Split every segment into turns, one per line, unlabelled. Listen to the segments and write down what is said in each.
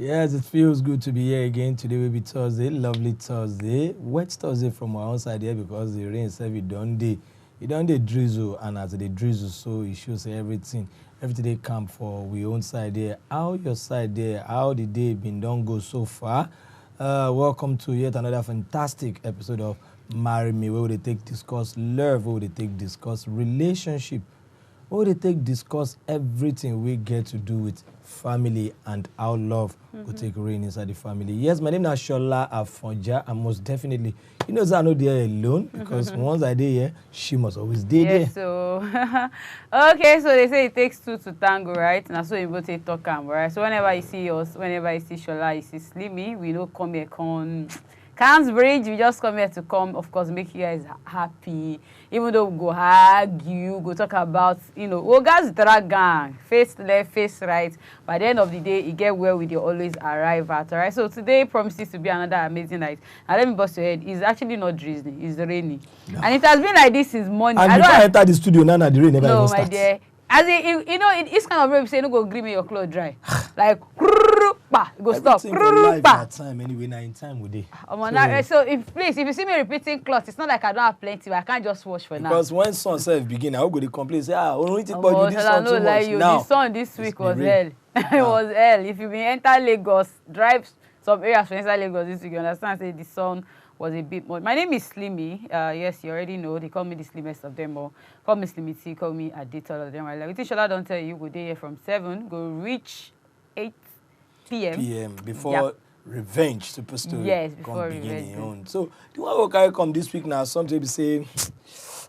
Yes, it feels good to be here again. Today will be Thursday, lovely Thursday. Wet Thursday from our own side here because the rain itself, it don't drizzle, and as they drizzle, so it shows everything they come for we own side here. How your side there, how the day been done go so far? Welcome to yet another fantastic episode of Marry Me, where they take discuss love, where they take discuss relationship, where they take discuss everything we get to do with family and how love will take reign inside the family. Yes, my name is Shola Afonja, and most definitely, you know, I know they're alone because once I did here, she must always be there.
Yes, so okay, so they say it takes two to tango, right? And so you go to talk, right? So whenever you see us, whenever you see Shola, you see Slimmy, we don't come here can't bridge, we just come here to come, of course, make you guys happy. Even though we go argue, go talk about, you know, well, guys, gang, face left, face right. By the end of the day, you get where we always arrive at, all right? So today promises to be another amazing night. And let me bust your head, it's actually not drizzling, it's raining. No. And it has been like this since morning.
And before I enter the studio, now the rain never even starts. No, my dear.
As in, you know, it's kind of rain, say, no go green me your clothes dry. Like, go stop.
Time anyway, now in time with it.
So if you see me repeating clothes, it's not like I don't have plenty, but I can't just wash for now.
Because when sun self begin, I will go to complain, say, only think about you this sun too much.
Now, the sun this week was hell. It was hell. If you enter Lagos, drive some areas for inside Lagos this week, you understand, say the sun was a bit more. My name is Slimmy. Yes, you already know. They call me the slimmest of them all. Call me Slimmytee, call me Adita of them. Like Shola don't tell you, go there from 7, go reach 8 p.m.
Before revenge supposed to
before
come beginning on. So the one who carry come this week now, some people say,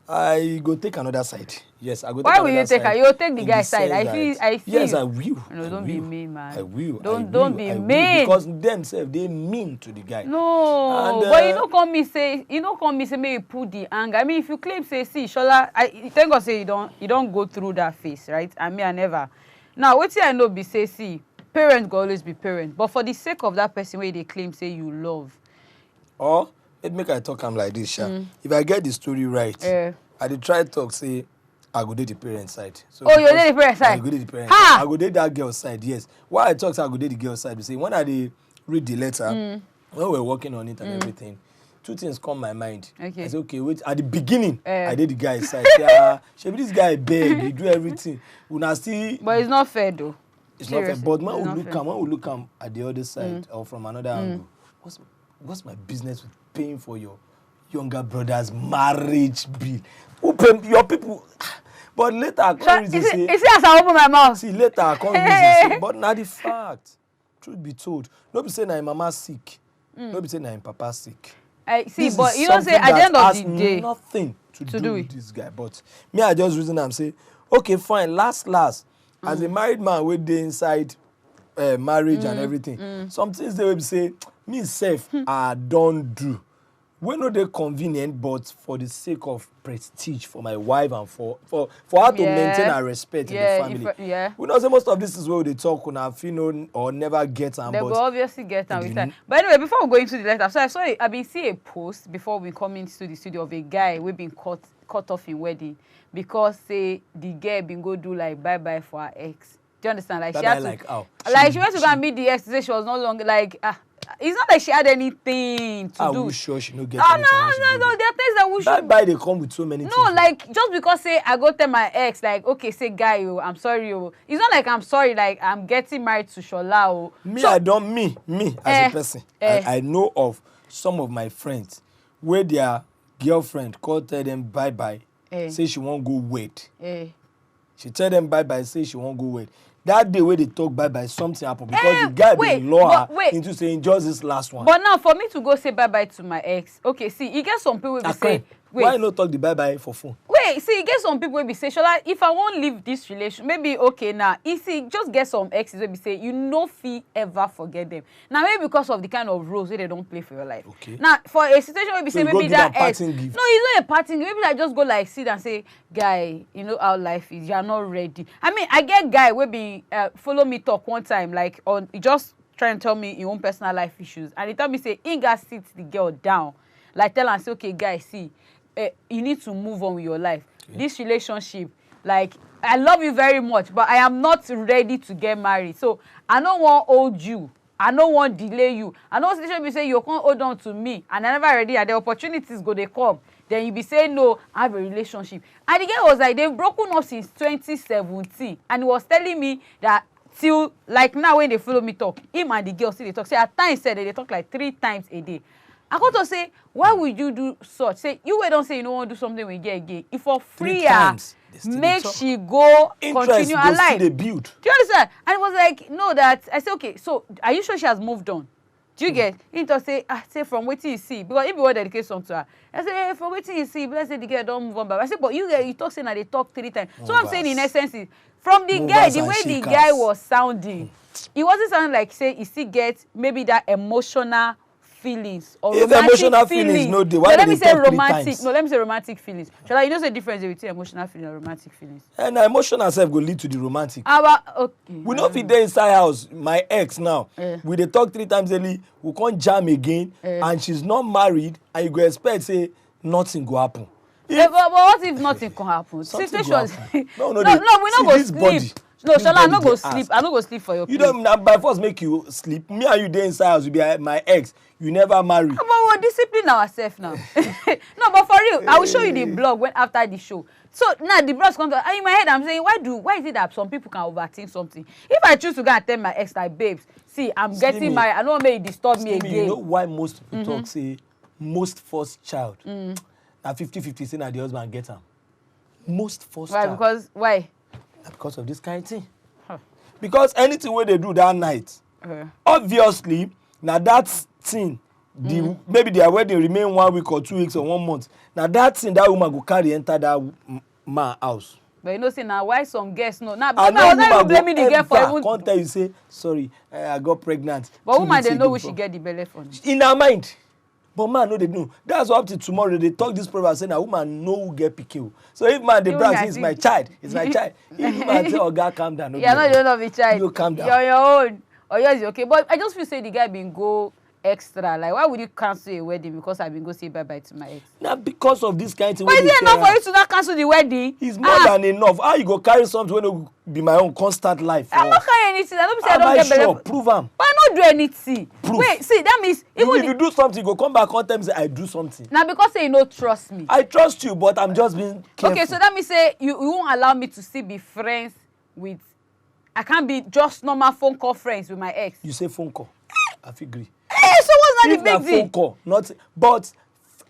I go take another side. Yes, I go take
Why will you take
her?
You'll take the guy's side. I feel.
Yes, I will.
No, don't be mean, man.
I will.
Don't be mean.
Because themselves, they mean to the guy.
No, but you don't come me say, maybe put the anger. I mean, if you claim, say, see, Shola, thank God say you don't go through that phase, right? I never. Now, what I know be say, see, parents go always be parents. But for the sake of that person where they claim, say, you love.
Or, it make I talk like this, Sha. If I get the story right, I did try to talk, say, I go date the parent side. So
you date the parent side?
I go date the parent side. I go date that girl side, yes. Why I talk, I go date the girl side, we say, when I read the letter, when we're working on it and everything, two things come my mind.
Okay.
I say, okay, wait, at the beginning, I did the guy's side. Say, this guy beg, he do everything. Una see.
But it's not fair, though.
It's not fair. But when we look at the other side or from another angle, what's my business with paying for your younger brother's marriage bill? Who pay your people? But later I come reason say.
You see as I open my mouth.
See, later I come reason say. But now the fact, truth be told, no be say na mama sick, no be say na papa sick.
See, but you don't say at the end of the day.
Nothing to do with this guy. But me, I just reason I'm say, okay, fine, last. As a married man, we dey inside marriage and everything. Some things they will say, me self, I don't do. We know they're convenient, but for the sake of prestige for my wife and for her to maintain her respect in the family. We know say most of this is where they talk on our or never get them.
They will obviously get them with time. But anyway, before we go into the letter, so I been see a post before we come into the studio of a guy we've been cut off in wedding because say the girl been go do like bye for her ex. Do you understand? Like she had to, she went to go and meet the ex to say she was no longer like it's not like she had anything to do.
Are we sure she no get
anything? No. There are things that we should.
Bye, they come with so many things.
No, like, just because, say, I go tell my ex, like, okay, say, guy, I'm sorry, it's not like I'm sorry, like, I'm getting married to Shola.
Me, so, I don't, me, as a person, I know of some of my friends where their girlfriend tell them bye-bye, say she won't go wait. She tell them bye-bye, say she won't go wait. That day where they talk bye-bye, something happened because the guy been lure her into saying just this last one.
But now, for me to go say bye-bye to my ex, okay, see, you get some people will say,
why not talk the bye-bye for phone?
Wait, see, you get some people will be say, Shola, if I won't leave this relation, maybe, okay, now, you see, just get some exes will be say, you no fee ever forget them. Now, maybe because of the kind of roles where they don't play for your life.
Okay.
Now, for a situation where we say, maybe that ex.
No,
it's not a parting gift. Maybe I just go like, sit and say, guy, you know how life is. You're not ready. I mean, I get guy will be, follow me talk one time, like, on, just trying to tell me your own personal life issues. And he tell me, say, he got sit the girl down. Like, tell her, say, okay, guy, see, you need to move on with your life. Okay. This relationship, like, I love you very much, but I am not ready to get married. So I don't want to hold you I no wan delay you. I know situation be say you can't hold on to me and I never ready and the opportunities go they come. Then you be saying no, I have a relationship. And the girl was like, they've broken up since 2017. And he was telling me that till like now when they follow me talk, him and the girl still they talk. Say at times said they talk like 3 times a day. I got to say, why would you do such? Say you don't say you don't want to do something with her again. If for free make she go continue her life. Do you understand? And it was like, no, that I said, okay, so are you sure she has moved on? Do you get? He just say from waiting you see, because if you want to dedicate something to her, I said, hey, from waiting you see, let's say the girl don't move on. But I said, but you talk saying that they talk 3 times. So what I'm saying in essence is, from the guy, the way the guy was sounding, it wasn't sounding like say he still get maybe that emotional feelings or if romantic
emotional feelings no dey, why
let me say
romantic.
No, let me say romantic feelings. Shola, you know the difference between emotional feelings and romantic feelings.
And emotional self go lead to the romantic.
Okay.
We no fit dey inside house. My ex now, we dey talk 3 times daily. We can't jam again, and she's not married, and you go expect say nothing go happen.
But what if nothing can happen? Situations.
No,
we not go sleep.
Body.
No, Shola, I no go sleep. I no go sleep for your
place. You don't by force make you sleep. Me and you dey inside house. You be my ex. You never marry.
But we'll discipline ourselves now. No, but for real, I will show you the blog when after the show. So now the blogs come to, and in my head I'm saying, why is it that some people can overthink something? If I choose to go and tell my ex like, babes, see, I'm getting married, I don't want to disturb me again.
You know why most people talk say most first child? Now 50-50 say that the husband get him. Most first child.
Why?
Because of this kind of thing. Because anything where they do that night, obviously, now that thing, maybe their wedding remain 1 week or 2 weeks or 1 month. Now that thing that woman go carry enter that man house.
But you know, say now why some guests no. Now I was not even blaming the girl for even.
Can't tell you say sorry, I got pregnant.
But woman they know we should get the belly from.
In her mind. But man, no, they know. That's why up to tomorrow they talk this proverb saying a woman no will get PQ. So if man they brag, it's my child, it's my child. If man say, oh God, calm down.
You're not the owner of the child.
You calm down.
You're your own. Or yours is okay. But I just feel say the guy been go extra. Like, why would you cancel a wedding because I've been go say bye-bye to my ex?
Now because of this kind of thing.
But is it enough for you to not cancel the wedding?
It's more than enough. How you go carry something when it will be my own constant life?
I'm not carrying anything. I don't say I don't get
sure? Prove them.
But I don't do anything.
Proof.
Wait, see, that means even
if you do something, you go come back on time and say I do something.
Now because say you don't trust me.
I trust you, but I'm just being careful.
Okay, so that means say you won't allow me to still be friends with. I can't be just normal phone call friends with my ex.
You say phone call. I agree.
Hey, so what's not the big deal?
Phone call, not. But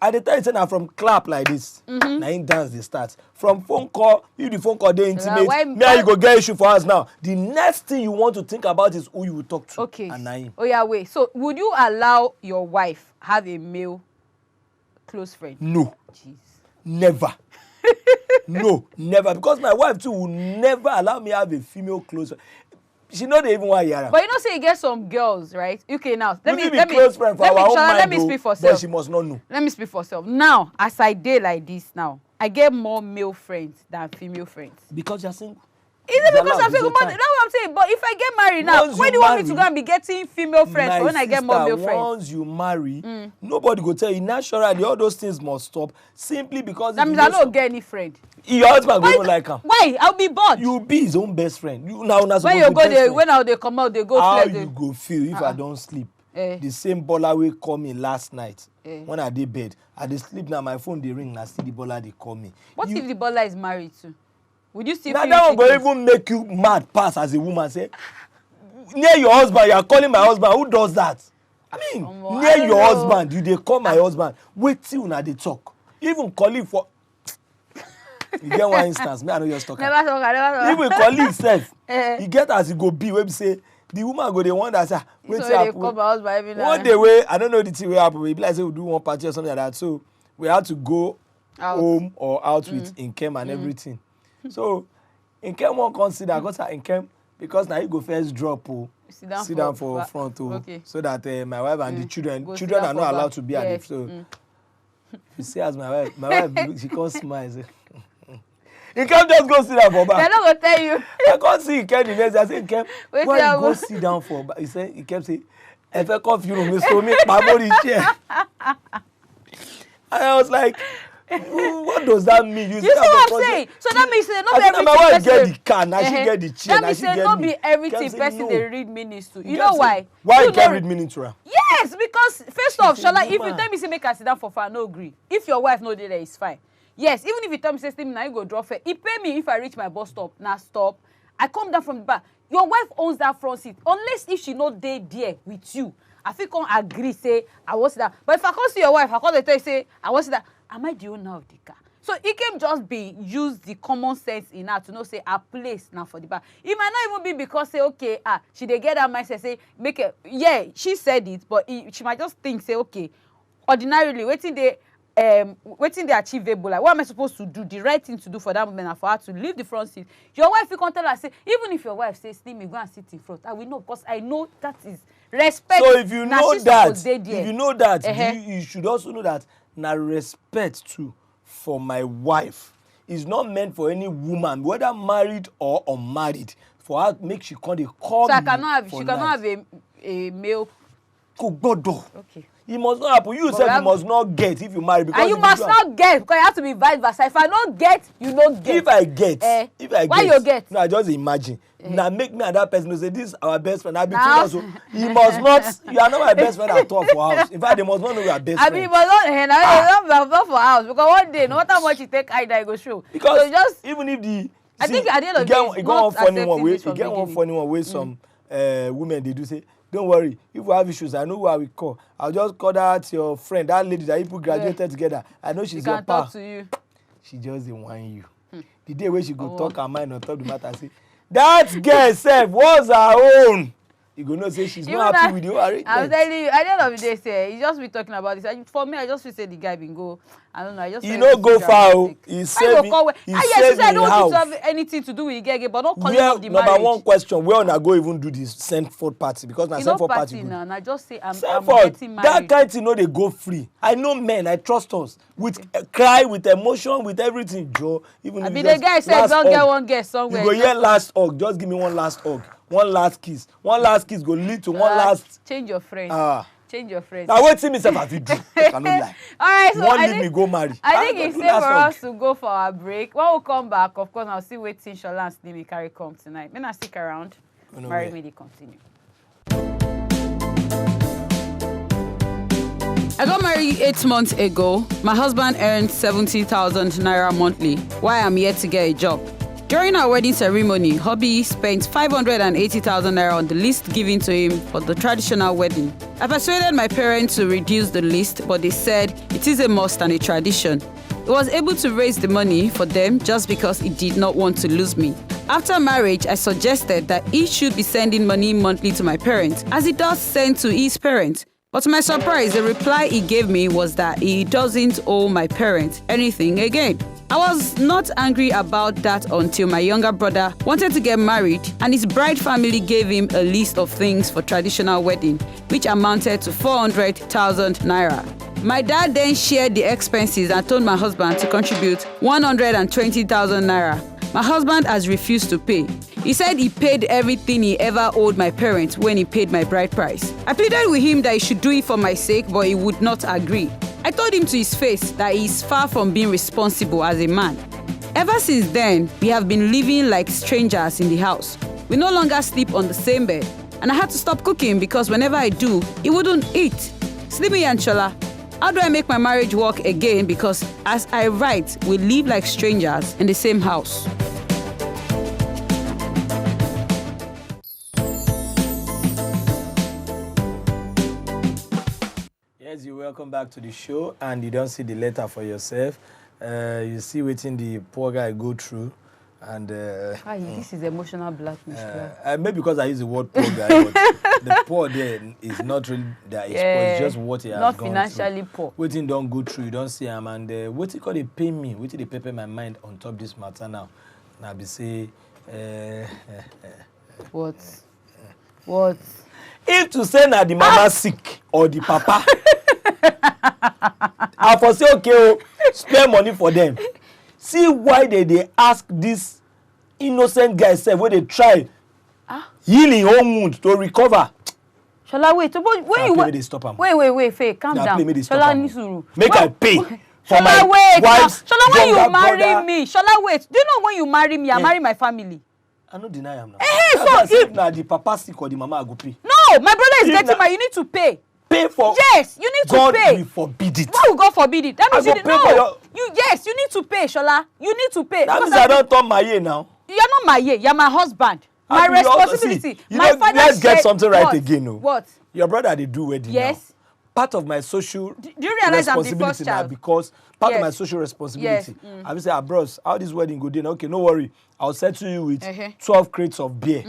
at the time, say from clap like this. Now in dance they start. From phone call, if the phone call they intimate. Me and you go get issue for us now. The next thing you want to think about is who you will talk to.
Okay.
And Naim.
Oh yeah, wait. So would you allow your wife have a male close friend?
No.
Jeez.
Never. No, never. Because my wife too will never allow me have a female close friend. She know they even want to hear her.
But you know, say you get some girls, right? Okay, now let me
close friend for our own mind,
let me speak for self.
But she must not know.
Let me speak for self. Now, as I did like this now, I get more male friends than female friends.
Because you're single.
Is it because I'm single? But that's what I'm saying. But if I get married now, why do you want me to go and be getting female friends when I get more male friends?
Once you marry, nobody go tell you. Naturally, all those things must stop simply because
that means I don't get any friend.
Your husband go even like him.
Why? I'll be bored.
You'll be his own best friend. You now
when you go there, when they come out, they go.
How you go feel if I don't sleep? The same baller will call me last night when I did bed. I did sleep now. My phone they ring. I see the baller they call me.
What if the baller is married too? Would you still?
Now that one go even make you mad pass as a woman. Say near your husband, you are calling my husband. Who does that? I mean, near your husband, you they call my husband. Wait till now they talk. Even calling for. You get one instance, me I know you're talking.
Never talk.
Even colleague self, you get as you go be where we say the woman go the one that say wait till happen. One day way I don't know the thing will happen. Maybe like say we do one party or something like that. So we had to go home or out with Inkem and everything. So Inkem won't consider because Inkem because now you go first drop sit down for front so that my wife and the children are not allowed to be at the so you see as my wife she can't smile. You can't just go sit down for back.
They're not gonna tell you.
I can't see Ikem the next day. I say Ikem, why you go sit down for back? He said Ikem say, if I come you know me so me my body chair. And I was like, What does that mean?
You see what I'm saying? So that means not be everything.
My wife get the car, now she get the chair,
that
now
means
she get
not
me.
be everything
Say
person
no.
they read meanings to. You know why?
Why you can't
don't
read meaning to her?
Yes, because first off,
a
Shola, if you
woman.
tell me say make I sit down for far, no agree. If your wife no dey there, it's fine. Yes, even if you tell me say now you go drop fare, he pay me if I reach my bus stop. Now stop. I come down from the back. Your wife owns that front seat. Unless if she no dey there with you. I feel can't agree, say I want that. But if I come see your wife, I come tell you say I want that. Am I the owner of the car? So it can just be use the common sense in her to know say a place now for the back. It might not even be because say okay, she dey get that mindset say make it. Yeah, she said it, but she might just think say okay, ordinarily waiting they achievable. Like what am I supposed to do? The right thing to do for that woman and for her to leave the front seat. Your wife, you can tell her say even if your wife says Slimmy, go and sit in front. I will know because I know that is respect.
So if you know that, you should also know that na respect too for my wife is not meant for any woman, whether married or unmarried, for her make she come dey call me.
So she cannot have a male. Okay.
It must not happen. You said you must not get if you marry because
and you must not get because you have to be vice versa. If I don't get, you don't get.
If I get,
why you get?
No, I just imagine. Now make me and that person say this is our best friend. I be too also. You must not. You are not my best friend at all for house. In fact, they must not know you are best friend.
I mean, but not for house because one day, no matter how much you take, I go show.
Because
so just
even if the
I think at the end of the day,
you get one funny one way some women they do say. Don't worry, if we have issues, I know who I will call. I'll just call that your friend, that lady that you graduated together. I know she's your pal.
Talk to you.
She just didn't want you. The day when she go talk her mind on top of the matter, say, that girl self was her own. You go know say she's not happy with you.
I'm telling you, at the end of the day, say you just be talking about this. For me, I just feel say the guy been go. I don't know. I just.
You no go far. He saved me.
She said I don't want to have anything to do with the guy, but not calling of the marriage.
Number one question: where on I go even do this send forth party because na send forth party.
Now, I just say I'm
getting married. That kind thing no dey go free. I know men. I trust us with cry, with emotion, with everything. Joe, even if
the guy said don't get one guest somewhere.
You go hear last hug. Just give me one last hug. One last kiss. One last kiss go lead to one last.
Change your friend. Change your friend.
Now wait till me say I do. I cannot lie.
All right, so
one leave me go marry.
I think it's safe for us to go for our break. When we come back, of course, I'll see waiting Shola and Slimmy carry come tonight. May I stick around? Marry me, they continue. I got married 8 months ago. My husband earned 70,000 naira monthly while I'm yet to get a job. During our wedding ceremony, hubby spent 580,000 naira on the list given to him for the traditional wedding. I persuaded my parents to reduce the list, but they said it is a must and a tradition. He was able to raise the money for them just because he did not want to lose me. After marriage, I suggested that he should be sending money monthly to my parents, as he does send to his parents. But to my surprise, the reply he gave me was that he doesn't owe my parents anything again. I was not angry about that until my younger brother wanted to get married and his bride family gave him a list of things for traditional wedding, which amounted to 400,000 naira. My dad then shared the expenses and told my husband to contribute 120,000 naira. My husband has refused to pay. He said he paid everything he ever owed my parents when he paid my bride price. I pleaded with him that he should do it for my sake, but he would not agree. I told him to his face that he is far from being responsible as a man. Ever since then, we have been living like strangers in the house. We no longer sleep on the same bed, and I had to stop cooking because whenever I do, he wouldn't eat. Slimmytee and Shola, how do I make my marriage work again? Because as I write, we live like strangers in the same house.
Yes, you're welcome back to the show, and you don't see the letter for yourself. You see waiting the poor guy go through, and
this is emotional blackness.
Maybe because I use the word poor guy, but the poor there is not really that. It's just what he has
not
gone
financially
through.
Poor.
Waiting don't go through, you don't see him, and what you call they pay me, what they pay my mind on top this matter now. Now be say,
What?
If to say na the mama sick or the papa. I for say okay, spare money for them. See why they ask this innocent guy self where they try heal his own wound to recover.
Shola, wait, when you
they stop him.
Wait, Faye, calm down.
Shola,
Nisuru.
make I pay. for my
wait,
wife's
Shola, when you
younger
marry
brother.
me, Shola, wait. Do you know when you marry me, I marry my family?
I don't deny him now.
So
if now the papa sick or the mama go pay.
No, my brother is
If
getting
na-
my. You need to pay.
Pay for.
Yes, you need
God
to pay.
will forbid it.
Why will God forbid it? That means
I
you
go
need,
pay for your-
Yes, you need to pay, Shola. You need to pay.
That
Because
means I don't turn my year now.
You're not my ye, you're my husband. My
And you also-
responsibility.
see, you
My
know,
father
let's get
said-
something right
what?
again. No.
What?
Your brother they do wedding now.
Yes.
Part of my social
Do you realize I'm the
responsibility
first
now
child?
because part of
Yes.
my social responsibility.
Yes.
I will say, bros, how this wedding go down? Okay, no worry. I'll settle you with
Uh-huh.
12 crates of beer.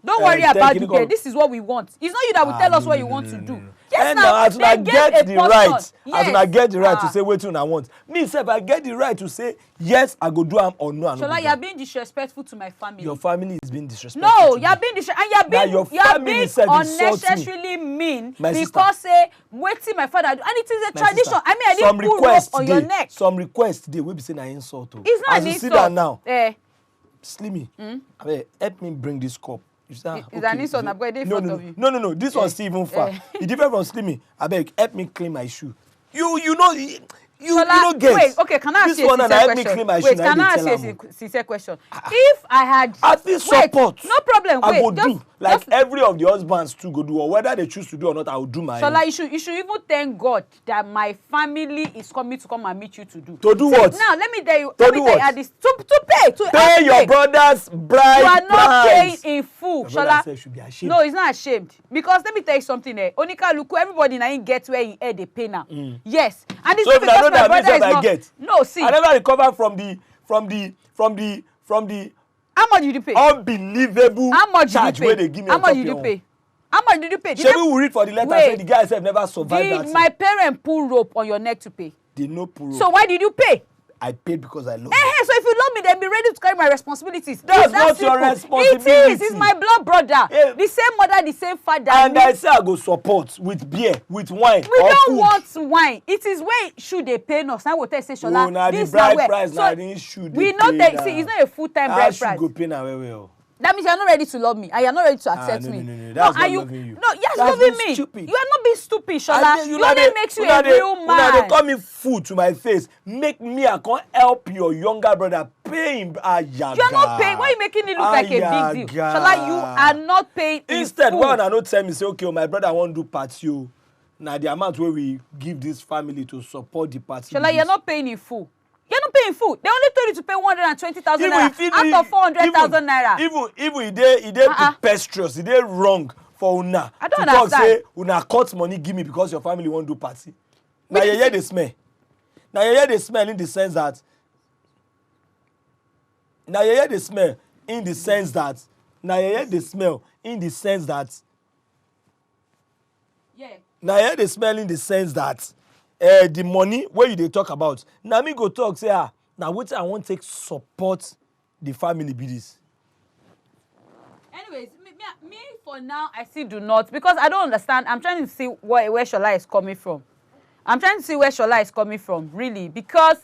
Don't worry
thank
about
you,
the
Nicole.
pay. This is what we want. It's not you that will tell us what you want to do. Yes,
And
now,
as I
they gave
get
a
the
portion.
right, as
Yes.
I get the right to
Ah.
say wetin I want. Me sef, I get the right to say yes, I go do am or no, I no go
Shola,
do
you're
am.
being disrespectful to my family.
Your family is being disrespectful.
No,
to
you're
me.
being and you're being
your
you're
family
being
sef insult me.
unnecessarily mean
My
because say waiting my father do, and it is a
My
tradition.
sister,
I mean, I
some
didn't put rope
request
on your
dey,
neck.
Some request dey wey be say na insult o.
It's not
as
an
you
insult.
see that now, Slimmy, abeg help me bring this cup. You say,
It's an insult, na boy, I dey in
no,
front
no,
of you.
no. This one still even far. E different from Slimmy. Abeg help me clean my shoe. You know you no get.
Wait, okay, can I ask
this
you
one
a
na
sincere
help me
question?
clean my
Wait,
shoe. na
can
you
I
dey
ask
tell
you
am o.
a sincere question? If I had
I feel support.
no problem.
I
Wait,
go
just,
do like every of the husbands too go do, or whether they choose to do or not, I will do my
Shola,
own.
you should even thank God that my family is coming to come and meet you to do.
To do
See,
what?
Now let me tell you.
To
Let me
do
tell you
what?
at this to pay to
Pay
help
your
pay.
brother's bride
You are not
price.
paying in full,
Your brother
Shola.
sef should be ashamed.
No, he's not ashamed because let me tell you something. Onika Luku, everybody now get where he had they pay now. Yes, and it's
So
not
if I know
because my
that
brother
means
is
that I
not.
get.
No, see,
I never recover from the
how much did you pay?
unbelievable
How much
charge
did you
wey
pay?
they give me
How
on
much
top
did you
your
pay? How much did you pay? Did
Shebi
they-
we read for the letter
Wait.
say the guy sef never survive that
Did my
thing.
parent pull rope on your neck to pay?
They no pull
So
up.
why did you pay?
I paid because I love you.
So if you love me, then be ready to carry my responsibilities.
That's
It's that
not your
simple.
responsibility.
It is. It's my blood brother.
Yeah.
The same mother, the same father.
And
Me.
I say I go support with beer, with wine,
We
or
don't
food.
want wine. It is where should they pay us. Now we tell say Shola.
Oh, na the
this
bride
where.
price,
So
na the issue
we
dey
not
pay
take.
now.
See, it's not a full-time
How
bride
she
price.
go pay na well.
That means you are not ready to love me, and you are not ready to accept
no,
me.
no. That's not
and
loving you.
No, yes,
That's
loving
being
me.
stupid.
You are not being stupid, Shola.
And
You
una
only
dey-
makes you
una
a
dey-
real man.
Una dey call me fool to my face. Make me I can't help your younger brother pay him. Ayaga.
You are not paying. Why are you making it look like a big deal? Shola, you are not paying in
Instead,
full.
why una no tell me say okay, my brother wan do party o. Na the amount wey we give this family to support the party.
Shola, you're not paying in full. You're not paying full. They only told you to pay 120,000 naira out of 400,000 naira.
Even e dey preposterous, e dey wrong for una
I don't
to talk
understand.
say una cut money give me because your family wan do party. Na yeye dey smell. Na yeye dey smell in the sense that. Na yeye dey smell in the sense that. Na yeye dey smell in the sense that.
Yeah.
Na yeye dey smell in the sense that. The money wey you dey talk about, na me go talk say na wetin I wan take support the family be this.
Anyways, me for now, I still do not because I don't understand. I'm trying to see where Shola is coming from. Really, because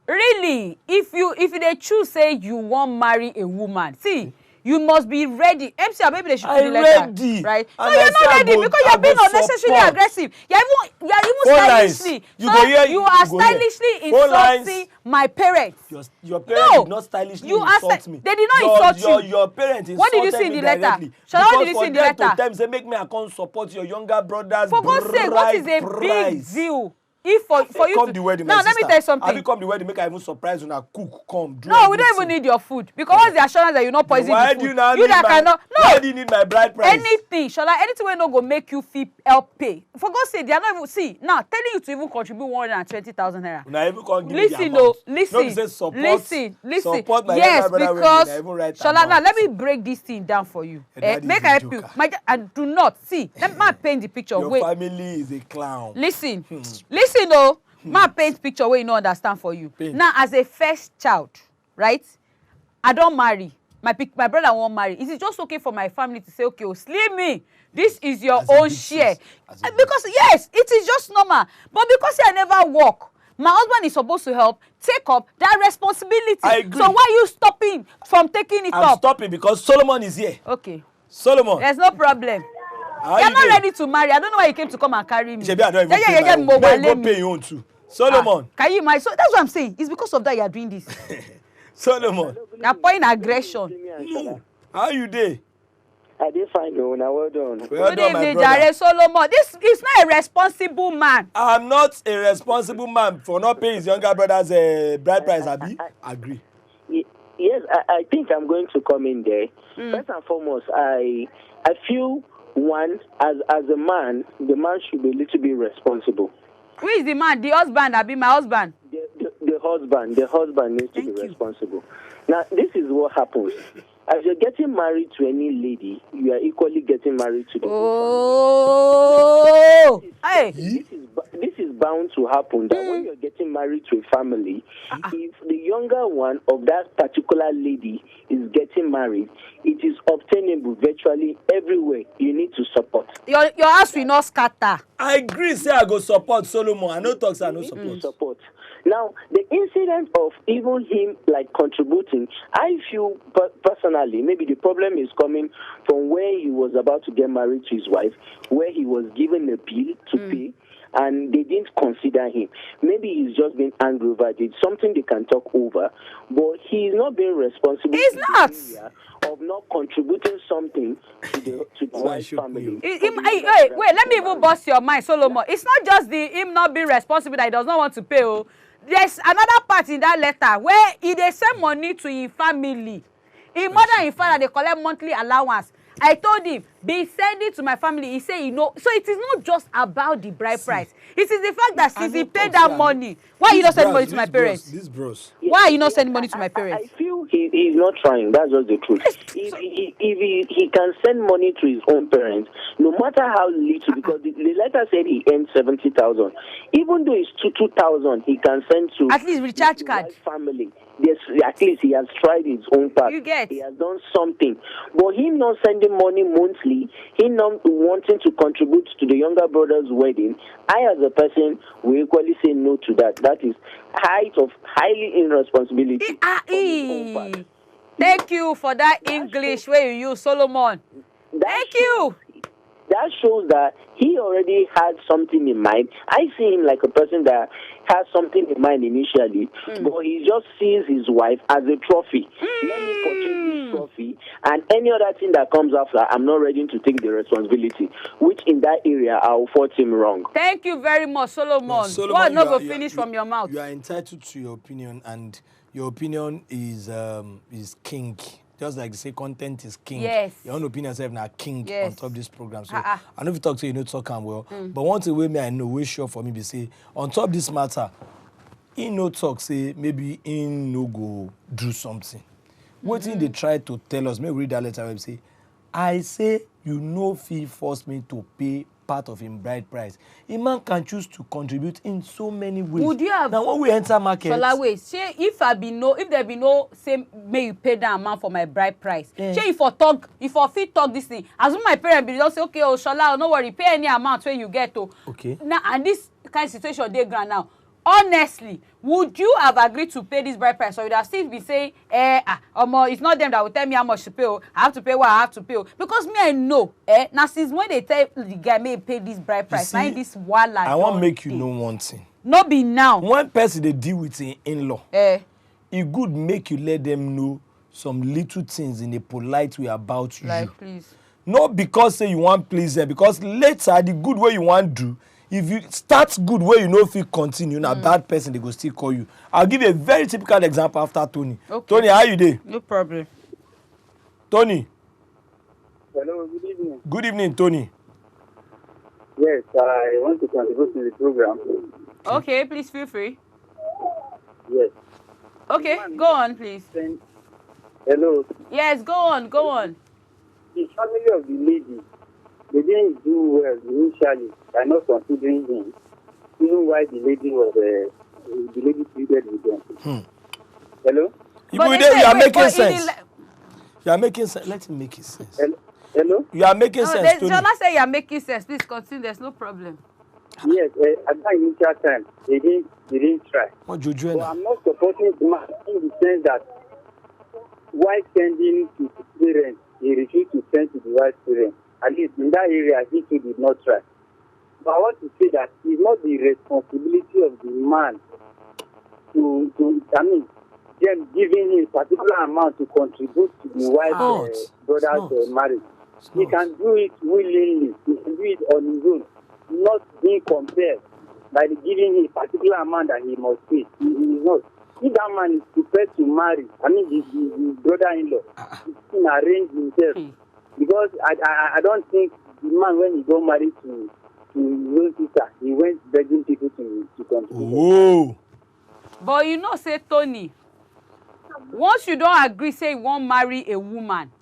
really, if they choose say you won't marry a woman, see. You must be ready. MC, maybe they should put the letter,
ready.
right? No,
And
you're
I
not
say I
ready
go-
because
I
you're being
go
unnecessarily
support.
aggressive. You're even
Phone lines.
stylishly.
You go hear-
you are
you go hear.
stylishly
Phone lines.
insulting my parents.
Your parents
No.
did not stylishly
You are
insult me.
they did not insult you.
Your parents insulted
What did you see in
me
the letter?
directly.
Shola, what
Because
did you
for
see in the
them to
letter?
tell me say make me I come support your younger brother's
For God's sake, what is a
bride
big
price.
deal? If for you
Come
to
the wedding,
now,
my
let me
sister.
tell you
Have
something.
you come the wedding? Make I even surprise una cook come. Do
No, we don't
everything.
even need your food because what's the assurance that you not poison
Why
the
do
food?
you now
You
need
that
my,
cannot.
Why
No,
do you need my bride price?
anything, Shola, anything wey no go make you feel help pay. For God's sake, they are not even see now telling you to even contribute 120,000 naira.
Una even come give me the
Listen,
amount.
listen,
No be say support,
listen.
support my
Yes,
younger brother
because
wedding, I even write
Shola,
amount.
now let me break this thing down for you.
That is
Make
a
I help you.
joker.
I do not see. Let me paint the picture.
Your
Wait.
family is a clown.
Listen, oh, ma paint picture where you no understand for you.
Paint.
Now, as a first child, right? I don't marry. My brother won't marry. Is it just okay for my family to say, okay, Slimmy, this is your
As a
own
big
share?
sis. As a big
Because yes, it is just normal. But because I never work, my husband is supposed to help take up that responsibility.
I agree.
So why are you stopping from taking it
I'm
up?
stopping because Solomon is here.
Okay,
Solomon.
there's no problem.
How
You're
you
not
dey?
ready to marry. I don't know why you came to come and carry me.
Shebi, I don't even pay my own. May you go pay your own too. Solomon.
Can you imagine? So that's what I'm saying. It's because of that you are doing this.
Solomon.
You're pouring aggression.
No. How you dey?
I did find you. Now well done.
Well
Good
done, my
evening,
brother.
Jare Solomon. This is not a responsible man.
I'm not a responsible man for not paying his younger brother's bride price, Abi. Agree.
Yes, I think I'm going to come in there. First and foremost, I feel one as a man, the man should be a little bit responsible.
Who is the man? The husband, Abi, my husband.
The husband needs to be responsible. Now, this is what happens. As you're getting married to any lady, you are equally getting married to the
Oh, hey.
This is bound to happen, that when you're getting married to a family, if the younger one of that particular lady is getting married, it is obtainable virtually everywhere. You need to support.
Your house will not scatter.
I agree, say I go support Solomon. I no talk, say I no support.
Now, the incident of even him like contributing, I feel personally, maybe the problem is coming from where he was about to get married to his wife, where he was given a bill to pay, and they didn't consider him. Maybe he's just been angry over it. Something they can talk over, but he's not being responsible.
He's not.
Of not contributing something to the wife's family.
Wait, let me even bust your mind, Solomon. It's not just him not being responsible that he does not want to pay. Oh. There's another part in that letter where he they send money to his family. His mother and his father, they collect monthly allowance. I told him, be sending to my family. He said, so it is not just about the bride price. It is the fact that since he paid that money, why are you not sending money to my parents? Why are you not sending money to my parents?
I feel he's not trying. That's just the truth. If he can send money to his own parents, no matter how little, because the letter said he earned 70,000. Even though it's 2,000, he can send to
at least recharge card
family. Yes, at least he has tried his own part.
You get.
He has done something. But him not sending money monthly, him not wanting to contribute to the younger brother's wedding, I as a person will equally say no to that. That is highly irresponsibility.
Thank you for that English where you use, Solomon. Thank you.
That shows that he already had something in mind. I see him like a person that has something in mind initially, but he just sees his wife as a trophy. Let me purchase this trophy, and any other thing that comes after, I'm not ready to take the responsibility, which in that area, I'll fault him wrong.
Thank you very much, Solomon. What not go finish from your mouth?
You are entitled to your opinion, and your opinion is king. Just like they say, content is king.
Yes.
Your own opinion is now king on top of this program. So I know if you talk to you, know talk and well. But one thing way me I know, way sure for me be say on top of this matter, he no talk say maybe he no go do something. What thing they try to tell us? Maybe read that letter and say, I say you no fee force me to pay part of him bride price. A man can choose to contribute in so many ways.
Would you have?
Now when we enter market,
Shola, wait. Say if there be no say may you pay that amount for my bride price. Say if for fit talk this thing, as when my parents be just say okay, oh Shola, no worry, pay any amount where you get to.
Okay.
Now and this kind of situation they grant now. Honestly, would you have agreed to pay this bride price, or would have still be saying, it's not them that will tell me how much to pay. I have to pay what I have to pay. Because me, I know, now since when they tell the guy may pay this bride price, now this wala.
I want to make you know one thing.
No be now.
One person they deal with in-law, it good make you let them know some little things in a polite way about you.
Like, please.
Not because say you want please them, because later the good way you want to do, if you start good where you know if you continue, now bad person they go still call you. I'll give you a very typical example after Tony. Okay. Tony, how you doing?
No problem.
Tony.
Hello, good evening.
Good evening, Tony.
Yes, I want to contribute to the program.
Okay, please feel free.
Yes.
Okay, go on, please.
Hello.
Yes, go on.
The family of the lady, they didn't do well initially by not considering him, even while the lady pleaded with them. Hello?
You are making sense. You are making sense. Let him make his sense.
Hello?
You are making sense, Tony.
Shola say you are making sense. Please continue. There's no problem.
Yes, at that initial time, they didn't try.
What
so I'm not supporting the man in the sense that while sending to his parents, he refused to send to the wife's parents. At least in that area, he too did not try. I want to say that it's not the responsibility of the man to them giving a particular amount to contribute to the wife's brother's marriage. He can do it willingly. He can do it on his own, not being compelled by giving a particular amount that he must pay. He is not. If that man is prepared to marry, his brother-in-law, he can arrange himself. Because I don't think the man, when he got married to his own sister, he went begging people to contribute.
Whoa.
But you know, say Tony, once you don't agree, say you won't marry a woman,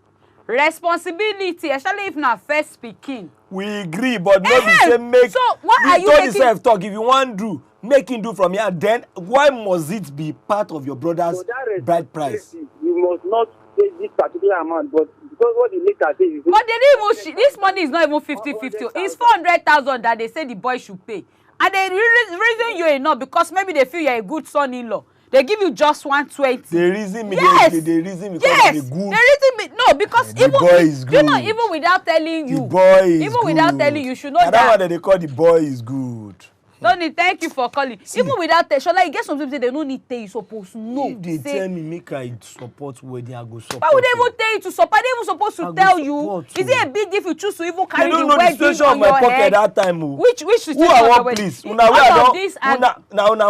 responsibility, especially if not first speaking. We
agree, but not the same make.
So what are you making?
Yourself talk. If you want to make him do from here, then why must it be part of your brother's bride price?
You must not pay this particular amount, but because what the later say is.
But they didn't even. This money is not even 50-50. It's 400,000 that they say the boy should pay, and they reason you enough because maybe they feel you're a good son-in-law. They give you just 120.
The reason me,
yes.
the reason because
yes.
of the good.
The reason me, no, because
the
even
boy is good.
You know, even without telling you,
the boy is
even
good.
Without telling you, should know
and that one that they call the boy is good.
Tony, thank you for calling. See, even without telling, Shola, you get some people say they don't need tell you supposed to know.
If they tell me make I support wedding, I go support.
Why would they even tell you to support? They even supposed to tell you. Is it a big deal if you choose to even carry the wedding on your head? You don't know the situation of my pocket
that time.
Which situation?
Who I want, please? Una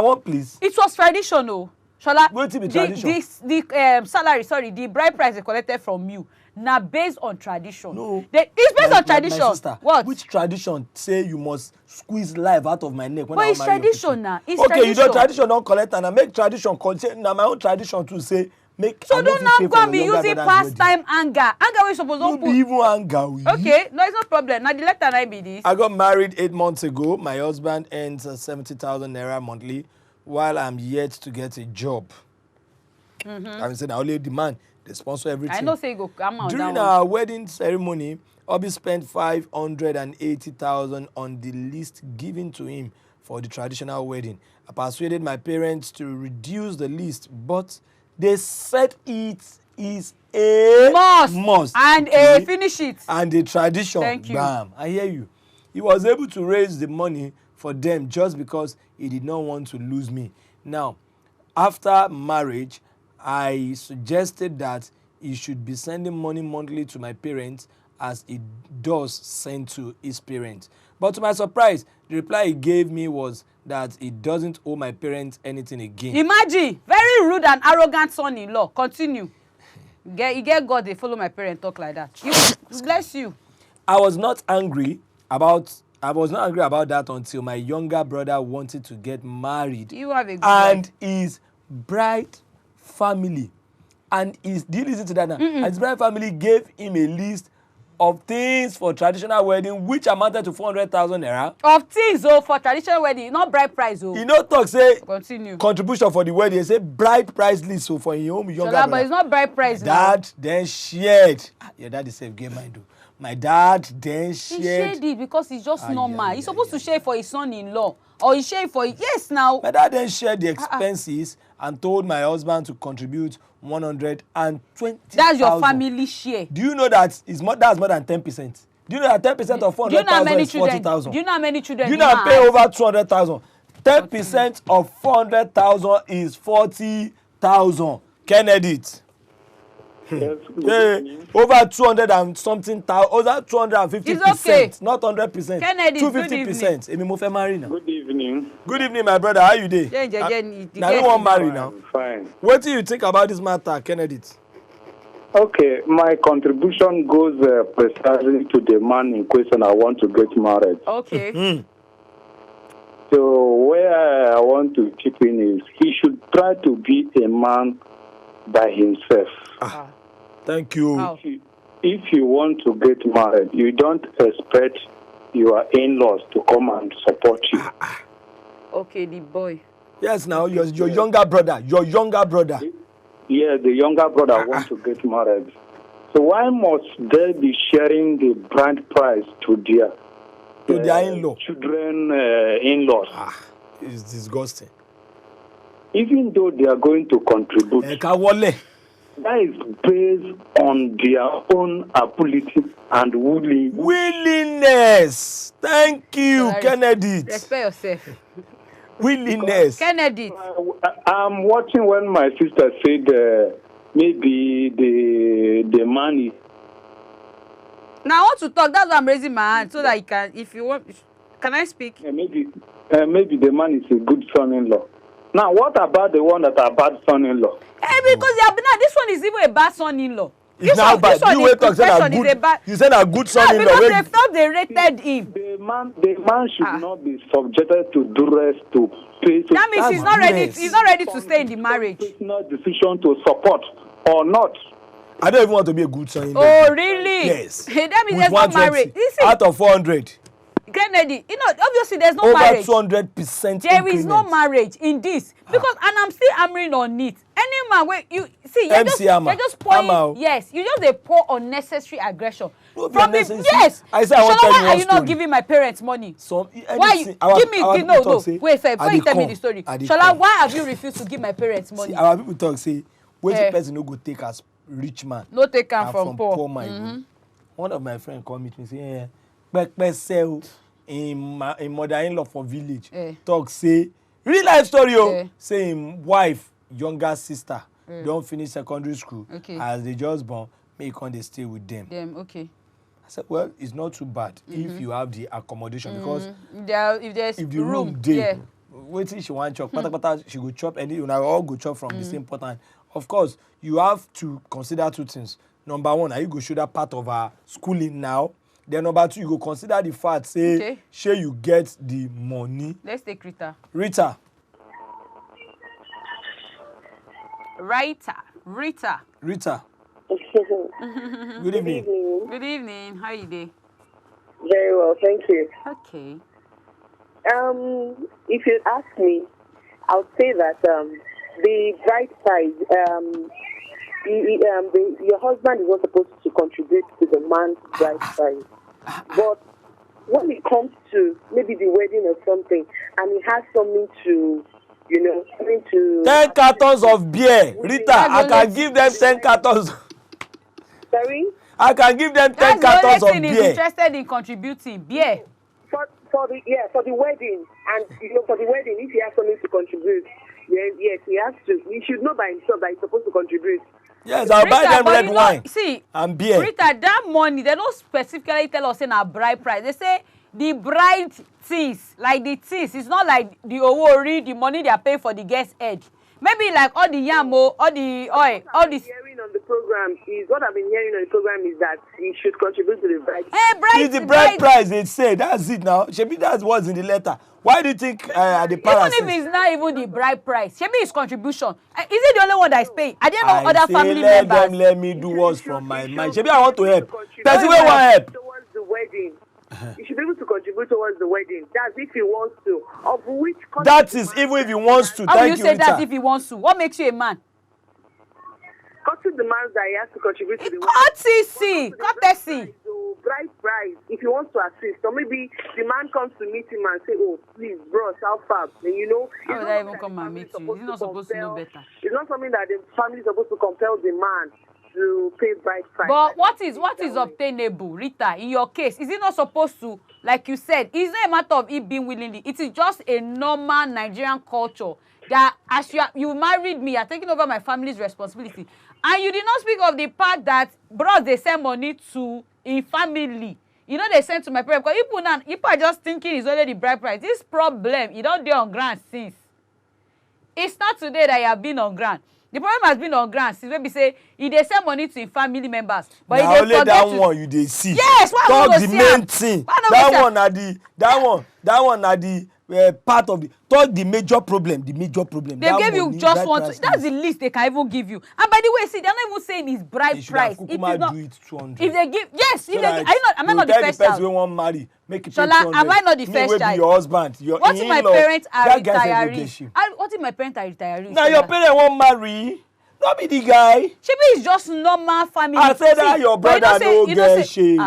want, please?
It was traditional. Shola,
the
salary, sorry, the bride price they collected from you. Now based on tradition.
No.
It's based on tradition.
My sister,
what?
Which tradition say you must squeeze life out of my neck when
but
I
it's tradition now. It's
okay,
tradition.
You don't tradition don't collect and I make tradition contain now my own tradition to say make.
So don't now go and be using pastime anger. Anger we supposed to put.
Even anger.
Okay, no, it's no problem. Now the letter I be this.
I got married 8 months ago. My husband earns 70,000 naira monthly, while I'm yet to get a job. I said I only demand. They sponsor everything.
I know say you go come out.
During our wedding ceremony, Obi spent 580,000 on the list given to him for the traditional wedding. I persuaded my parents to reduce the list, but they said it is a must
and finish it.
And the tradition.
Thank you.
Bam. I hear you. He was able to raise the money for them just because he did not want to lose me. Now, after marriage, I suggested that he should be sending money monthly to my parents as he does send to his parents. But to my surprise, the reply he gave me was that he doesn't owe my parents anything again.
Imagine, very rude and arrogant son-in-law. Continue. You get God, they follow my parents talk like that. Bless you.
I was not angry about that until my younger brother wanted to get married.
You have a good
and his bride family, and do you listen to that now? And his bride family gave him a list of things for traditional wedding which amounted to 400,000 naira.
Of things for traditional wedding, not bride price
You know talk say
continue
contribution for the wedding, say bride price list for your own younger brother.
But it's not bride price now.
Dad then shared. Your dad is safe game mind. My dad then shared.
He shared it because it's just normal. He's supposed to share for his son-in-law. Or he shared for yes now.
My dad then shared the expenses and told my husband to contribute 120,000.
That's your family share.
Do you know that that's more than 10%? Do you know that 10% of 400,000 is 40,000?
Do you know how many children?
Do you know I pay over 200,000? 10% of 400,000 is 40,000. Kennedy. Over 200 and something thousand, over 250%,
okay.
Not 100%.
Kennedy,
250%. Good
evening.
Good evening, my brother. How you doing? Now you want marry now?
Fine.
What do you think about this matter, Kennedy?
Okay, my contribution goes precisely to the man in question. I want to get married.
Okay.
So where I want to chip in is he should try to be a man by himself.
Thank you.
If you want to get married, you don't expect your in-laws to come and support you.
Okay, the boy.
Yes, now your younger brother.
Yeah, the younger brother wants to get married. So why must they be sharing the bride price to their
in-law
children in-laws?
It's disgusting.
Even though they are going to contribute.
that is based on their own ability and
willingness. Thank you, Kennedy.
Respect yourself.
Willingness.
Kennedy.
I'm watching when my sister said maybe the man is.
Now I want to talk. That's why I'm raising my hand so that you can, if you want, can I speak?
Maybe the man is a good son-in-law. Now, what about the one that are bad son-in-law?
Because this one is even a bad son-in-law.
It's now bad. You wait talk say a good. You said a good son-in-law.
Because they felt they rated him.
The man should not be subjected to duress to pay. So
that means he's not ready. He's not ready to stay in the marriage.
Personal decision to support or not.
I don't even want to be a good son-in-law.
Oh, really?
Yes.
That means there's no marriage.
Out of 400.
Kennedy, obviously there's no marriage.
Over 200%.
There is no marriage in this because, and I'm still hammering on it. Any man where you see, you're just pouring. Yes, you just pour unnecessary aggression. Yes.
I say I want to tell you
why are you not giving my parents money? Why you give me no? Wait, before you tell me the story, Shola, why have you refused to give my parents money?
See, our people talk say, wait the person no go take as rich man.
No take am from
poor man. One of my friends call me say, sell in mother-in-law for village. Talk say real life story. Say him wife younger sister don't finish secondary school. As they just born, may come they stay with them. I said, well, it's not too bad if you have the accommodation because
if there's
the room there, wait till she want chop. She go chop and you all go chop from the same pot. And of course, you have to consider two things. Number one, are you go show that part of her schooling now? Then number two, you go consider the fact, say, sure you get the money.
Let's take Rita.
Rita. Good evening.
Good evening. How are you doing?
Very well, thank you.
Okay.
If you ask me, I would say that the bride side, your husband is not supposed to contribute to the man's bride side. But when it comes to maybe the wedding or something, and he has something to, something to...
10 cartons of beer. Rita, I can give them 10 cartons.
Sorry?
I can give them 10 cartons of beer.
That's the only thing he's interested in contributing, beer.
For the wedding, and for the wedding, if he has something to contribute, then yes, he has to. He should know by himself that he's supposed to contribute.
Yes, I'll buy them red wine and beer.
Rita, that money, they don't specifically tell us in our bride price. They say the bride things, like the things, it's not like the owori, the money they are paying for the guest head. Maybe like all the yamo, all the oil, all this.
What I've been hearing on the program is that he should contribute to the bride.
It's the bride price, they say. That's it now. Shebi, that's what's in the letter. Why do you think the parents?
Even if it's not even the bride price, Shebi is contribution. Is it the only one that is paying? I didn't know other family members.
Let me do what's from my mind. Shebi, I want to help. Person wey want help.
Towards the wedding. You should be able to contribute towards the wedding. That's if he wants to. Of which
that is even if he wants to.
How do you say that if he wants to? What makes you a man?
Courtesy demands that he has to contribute to the
wedding. Courtesy.
Bride price, if he wants to assist, or maybe the man comes to meet him and say, "Oh, please, bros, how far?" And
how would I even come and meet you? He's not supposed to know better.
It's not something that the family is supposed to compel the man to pay bride price.
But what is obtainable, Rita? In your case, is it not supposed to, like you said, it's not a matter of it being willingly. It is just a normal Nigerian culture that as you married me, you're taking over my family's responsibility. And you did not speak of the part that bros they send money to in family. They send to my parents. Because people are just thinking it's only the bride price. This problem, you don't do on ground since. It's not today that you have been on ground. The problem has been on ground since maybe say if they send money to family members. But
now only that one you they see.
Yes,
talk the main thing. That one are the part of the talk the major problem. The major problem.
They gave you just one. That's the least they can even give you. And by the way, see, they're not even saying it's bride price.
It is not. Do it 200.
If they give, yes, so if they give, am I not the first child?
You want marry, make it
Shola, am I not the first child?
Your husband, your
what if my parents are retirees? What if my parents are retirees?
Now your parents won't marry. Not be the guy.
Shebi is just normal family.
I said that your brother no get shame.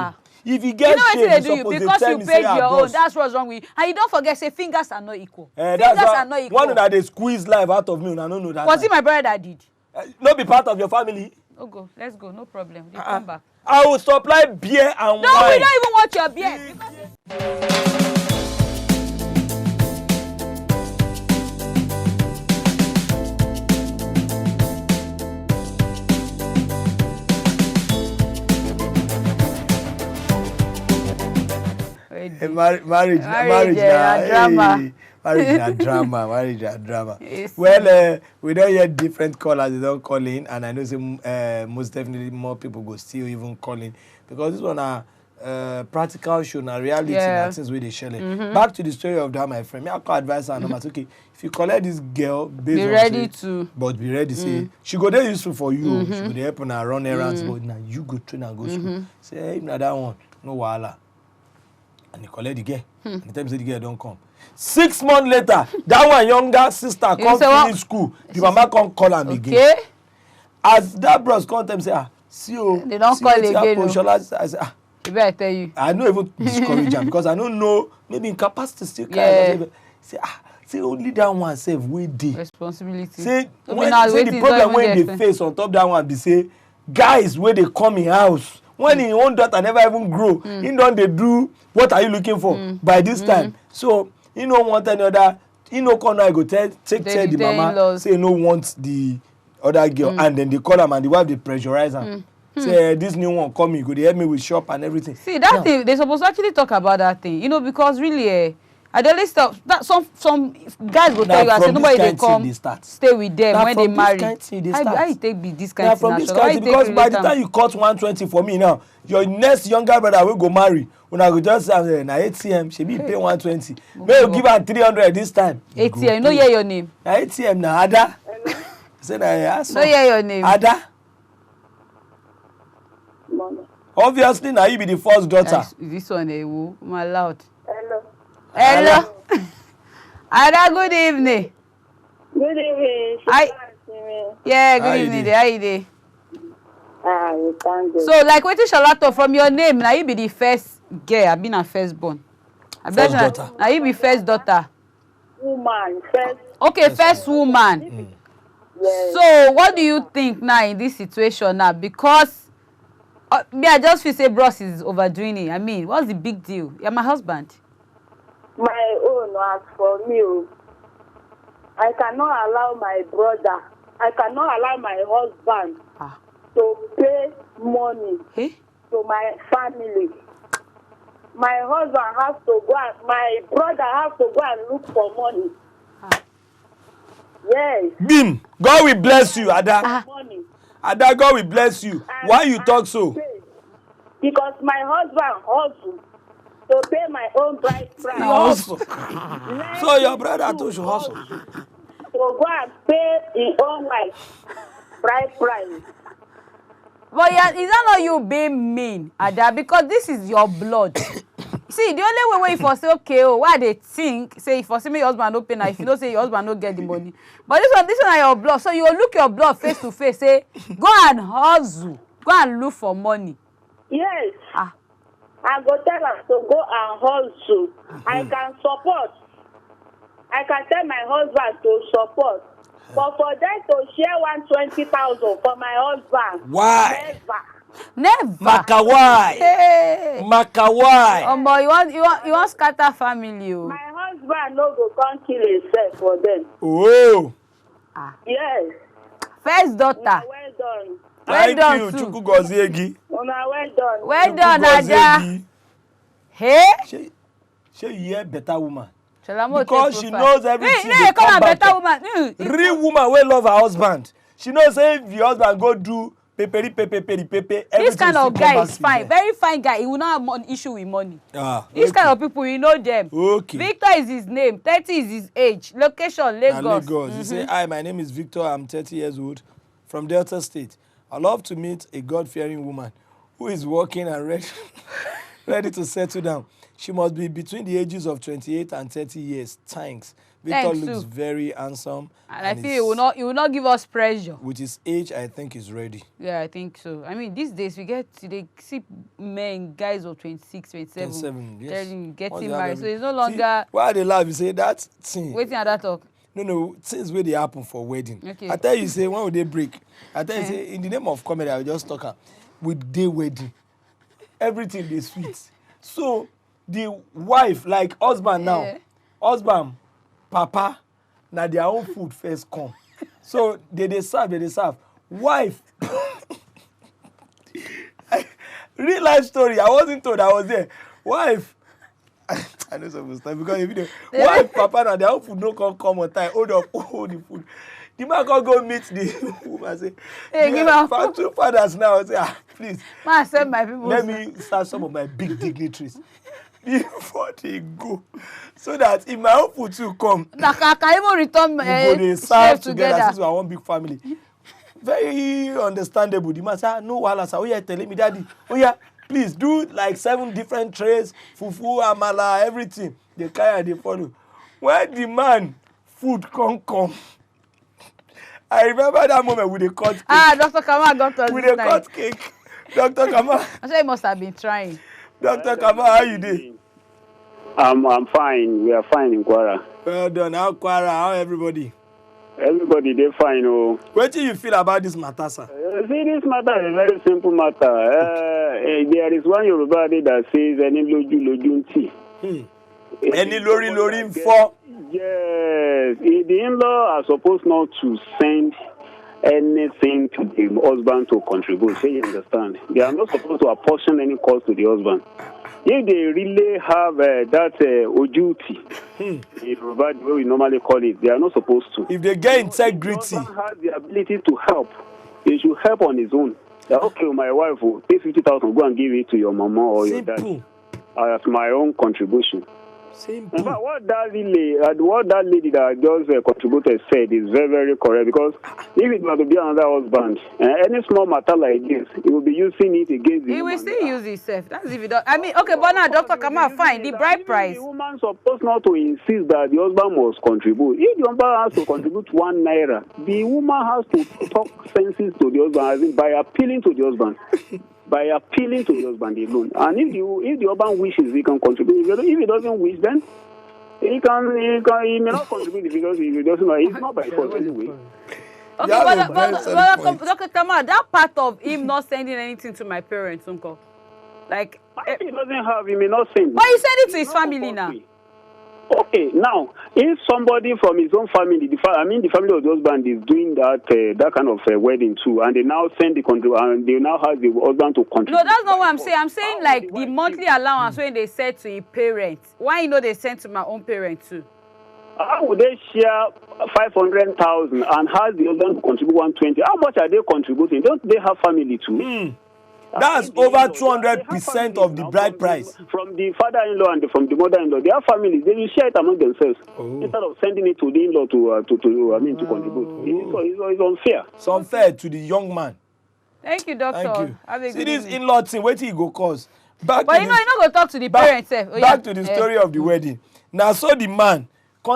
If you get shame,
you because you paid your own. That's what's wrong with you. And you don't forget, say fingers are not equal. Fingers are not equal.
One that they squeeze life out of me, and I don't know that.
Was it my brother that did?
Not be part of your family.
Oh, go. Let's go. No problem. They come back.
I will supply beer and
No,
wine.
we don't even want your beer.
Marriage
na drama.
Marriage na drama.
Yes.
Well, we don't hear different callers. They don't call in, and I know some most definitely more people go still even call in because this one are practical show na reality.
Yeah.
Since we they share it. Back to the story of that, my friend. Me I call advice her number. Okay, if you collect this girl, based
Be
on
ready
say,
to.
but be ready. Say she go there useful for you. She go there help and run errands. But now you go train and go school. Say hey, na that one no wahala. And he collect the girl. And the time say the girl don't come. 6 months later, that one younger sister come finish school. The mama come call am again. As that bros come tell me say see you.
They don't call again.
I say
You better tell you.
I don't even discourage am because I don't know maybe incapacity still carry. Say say only that one sef wey dey.
Responsibility.
Say when say the problem wey dey face on top that one be say guys wey dey come in house when him own daughter never even grow, he don dey do what are you looking for by this time. So he no want any other. He no come now. He go tell the mama say he no want the other girl, and then they call am and the wife dey pressurize am. Say this new one coming, go dey help me with shop and everything.
See that thing they supposed to actually talk about that thing, you know, because really I don't stop that some guys go tell you I say nobody they come stay with them now when they marry. How you take be this kind of thing?
Because by the time you cut 120 for me now, your next younger brother will go marry. When I go just say na ATM, she be pay 120. May you give her 300 this time.
ATM, you know hear your name.
Na ATM na Ada. Say na yes.
No hear your name.
Ada. Obviously, now you be the first daughter.
This one, who? My loud.
Hello.
Hello. Ada, good evening.
Good evening.
Yeah, good evening. How you dey?
You thank God.
So, like, wetin Shola talk from your name, now you be the first girl, I been a firstborn.
First daughter.
Now you be first daughter.
Woman, first.
Okay, first woman.
Yes.
So, what do you think now in this situation now? Because me, I just feel say bros is overdoing it. I mean, what's the big deal? You're my husband.
My own, as for me, I cannot allow my brother, I cannot allow my husband to pay money to my family. My husband has to go and, my brother has to go and look for money. Yes.
Bim, God will bless you, Ada.
Money.
Ada, God will bless you.
And
Why you talk so?
Because my husband hustle to pay my own bride price.
Hustle. So your brother too should hustle.
To go and pay his own wife bride price.
But yeah, is that not you being mean, Ada? Because this is your blood. See, the only way if you say okay, why they think say if you see me your husband no pay now, if you don't say your husband no get the money. But this one are your blood. So you will look your blood face to face, say, go and hustle, go and look for money.
Yes. I go tell her to go and hustle. I can support. I can tell my husband to support. But for them to share 120,000 for my husband.
Why?
Never.
Makawai.
Hey.
Makawai.
But you want scatter family.
My husband no go come kill himself for them.
Oh.
Yes.
First daughter.
Well done.
Thank
well
you,
done,
Chukwu Goziegi.
Well done.
Well done, Ada. Hey?
She hear better woman.
Because
she knows everything.
Hey, come on, better woman.
Real woman will love her husband. She knows if your husband go do peperi.
This kind of guy is fine. Very fine guy. He will not have an issue with money. This kind of people, you know them.
Okay.
Victor is his name. 30 is his age. Location, Lagos.
You say, hi, my name is Victor. I'm 30 years old from Delta State. I love to meet a God-fearing woman who is working and ready to settle down. She must be between the ages of 28 and 30 years. Thanks. Victor looks very handsome. And I
feel he will not give us pressure.
With his age, I think he's ready.
Yeah, I think so. I mean, these days they see men, guys of 26, 27
yes.
getting married. So it's no longer.
See, why they laugh? You say that thing.
Waiting at that talk.
No, things where they happen for wedding.
Okay.
I tell you, say, when would they break? I tell you, say, in the name of comedy, I will just talk with day wedding. Everything they sweet. So the wife, like husband now, husband, papa, now their own food first come. So they serve. Wife, real life story. I wasn't told I was there. Wife, I know some stuff because if you know, wife, papa, now their own food no come on time. Hold the food. The man can go meet the woman and say,
hey, give up.
Two fathers now. Say, please.
Man, send my people.
Let me start some of my big dignitaries before they go. So that if my own food too come,
I can even return
they serve together since we are one big family. Very understandable. The man say, no, wahala, sir. Oh, yeah, tell me, daddy. Oh, yeah, please do like 7 different trays, fufu, amala, everything. They carry and they follow. When the man food come. I remember that moment with the cut cake.
Dr. Kamal got us
with the cut cake. Dr. Kamal.
I say he must have been trying.
Dr. Kamal, how you doing?
I'm fine. We are fine in Kwara.
Well done. How Kwara? How everybody?
Everybody, they're fine. Oh.
What do you feel about this matter, sir?
See, this matter is a very simple matter. There is one Yoruba that says, "Any loju nti."
Any lori info.
Yes, the in-law are supposed not to send anything to the husband to contribute. So you understand? They are not supposed to apportion any cost to the husband. If they really have that ojuti, the way we normally call it, they are not supposed to.
If they get integrity,
if the husband has the ability to help, he should help on his own. Okay, my wife will pay 50,000, go and give it to your mama or your dad as my own contribution.
Simple.
But what that lady that just contributed said is very, very correct, because if it were to be another husband, any small matter like this, he will be using it against the
He will
woman.
still use himself. That's if he don't. I mean, okay, but now Dr. Kamal, fine. The bride price.
The woman supposed not to insist that the husband must contribute. If the husband has to contribute 1 naira, the woman has to talk senses to the husband, as in by appealing to the husband. By appealing to the husband alone. And if the husband wishes, he can contribute. If he doesn't wish, then he may not contribute because he doesn't know. It's not by force anyway.
Okay, but Dr. Kamal, that part of him not sending anything to my parents, uncle, like
if he doesn't have, he may not send.
But he sent it to his family now.
Okay, now if somebody from his own family, the family of the husband is doing that kind of wedding too, and they now send the contribute, and they now have the husband to contribute.
No, that's not what I'm saying. I'm saying like the monthly allowance when they send to his parents. Why they send to my own parents too?
How would they share 500,000 and has the husband contribute 120? How much are they contributing? Don't they have family too?
That's over 200% of the bride price.
From the father-in-law and from the mother-in-law, they have families. They will share it among themselves instead of sending it to the in-law to contribute. It's unfair.
It's unfair to the young man.
Thank you, doctor.
Thank you. See this in-law thing. Wait till you go cause.
But you not go talk to the parents.
Back to the story of the wedding. Now, so the man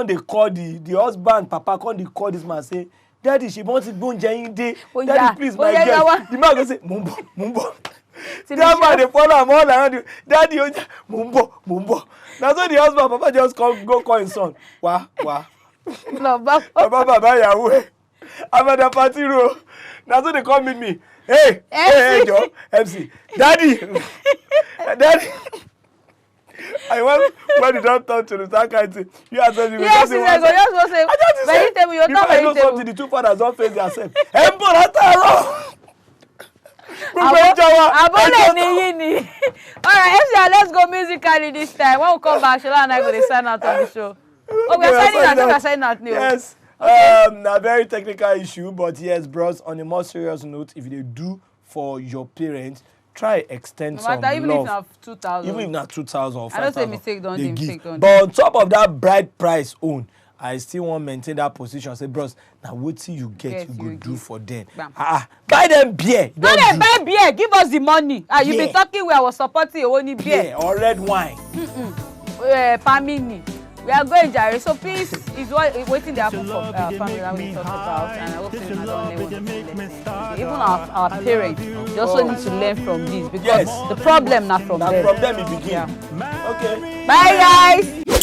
they call the husband, papa they call this man say, Daddy, she wants to go in day. Daddy, please, my girl. The man go say, Mumbo. That man, they follow him all around you. Daddy, Mumbo. Now, so the husband, papa just go call his son. Wah.
No,
Baba, Yahweh. I'm at the party room. Now, so they come meet me. Hey, Joe, MC. Daddy. I want when you don't talk to the that kind of thing. You are saying
yes, I just say vegetable. You're not vegetable.
I know something. The two fathers don't face themselves.
Alright, FCR, let's go musically this time. When we come back, Shola and I go to sign out on the show. Oh, we are signing out.
Yes. Okay. A very technical issue, but yes, bros. On a more serious note, if you do for your parents, try extend some love.
Even if not 2,000.
Even if not 2,000 or 5,000.
I don't say mistake, don't.
But on top of that bride price own, I still want to maintain that position. Say, bros, now what till you get, you go do for them. Buy them beer.
No, they buy beer. Give us the money. You've been talking where I was supporting you only beer.
Or red wine.
Pamini. We are going, Jerry. So please, is waiting there for family that we talk about, and I hope you don't even our parents, they also need to learn from this because the problem not from them.
From them it begins.
Yeah.
Okay.
Bye, guys.